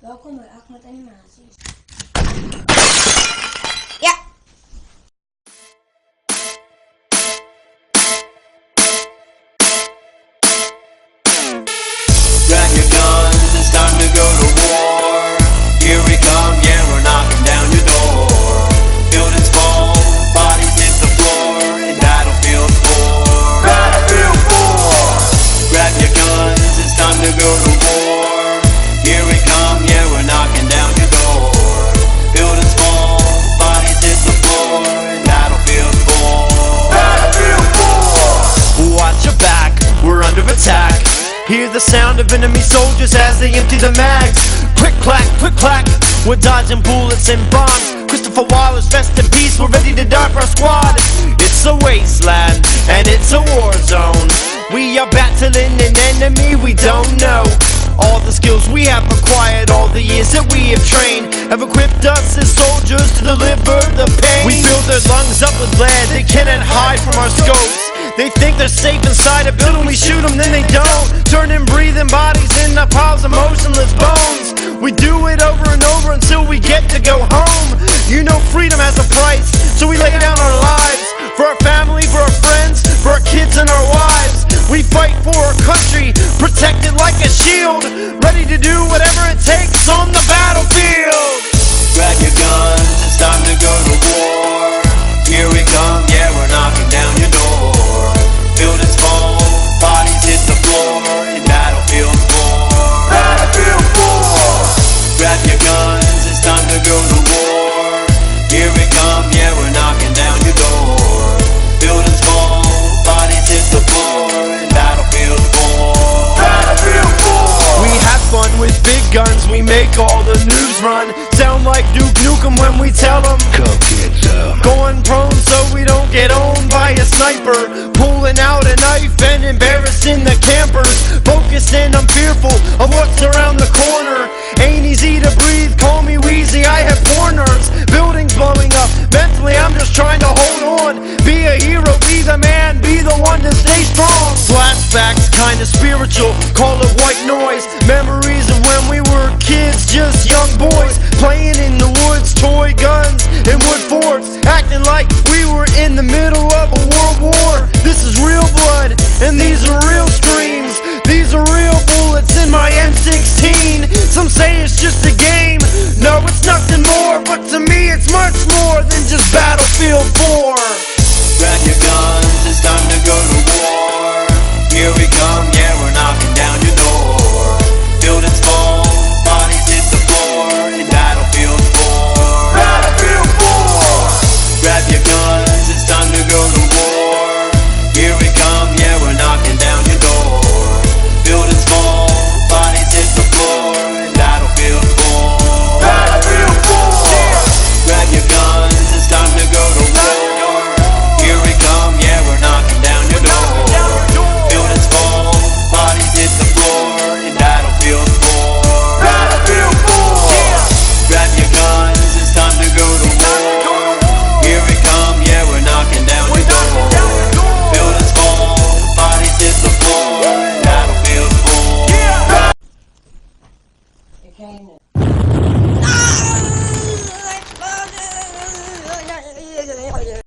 Welkom bij Ahmed Animaties. Ja. Grab your guns, it's time to go to war. Here we come, yeah, we're knocking down your door. Buildings fall, bodies hit the floor, and Battlefield 4. Battlefield 4! Grab your guns, it's time to go to war. Here we come, yeah, we're knocking down your door. Buildings fall, bodies hit the floor, and Battlefield 4. Battlefield 4! Watch your back, we're under attack. Hear the sound of enemy soldiers as they empty the mags. Click clack, we're dodging bullets and bombs. Christopher Wallace, rest in peace, we're ready to die for our squad. It's a wasteland, and it's a war zone. We are battling an enemy we don't know. All the skills we have acquired, all the years that we have trained, have equipped us as soldiers to deliver the pain. We fill their lungs up with lead, they cannot hide from our scopes. They think they're safe inside a building, we shoot them, then they don't. Turning breathing bodies into piles of motionless bones. We do it over and over until we get to go home. You know freedom has a price, so we lay down our lives. For our family, for our friends, for our kids and our wives. We fight for our country, protected like a shield. Ready to do whatever it takes on the battlefield. Grab your guns, it's time to go to war. Here we come, yeah, we're knocking down your door. Buildings fall, bodies hit the floor, in Battlefield 4. Battlefield 4! Grab your guns, it's time to go to war. Here we come, yeah, we're knocking down your door. Buildings fall, bodies hit the floor, in Battlefield 4. Battlefield 4! We have fun with big guns, we make all the news run. Sound like Duke Nukem when we tell them, go get some. Going prone so we don't get owned by a sniper. Pulling out a knife and embarrassing the campers. Focusing, I'm fearful of what's around the corner. Ain't easy to breathe, call me wheezy, I have corners. Buildings blowing up, mentally I'm just trying to hold on. Be a hero, be the man, be the one to stay strong. Flashbacks, kinda spiritual, call it white noise. Memories of when we were kids, just young boys. Playing in the woods, toy guns and wood forts. Acting like we were in the middle of a world war. This is real blood, and these are real screams. These are real bullets in my M16.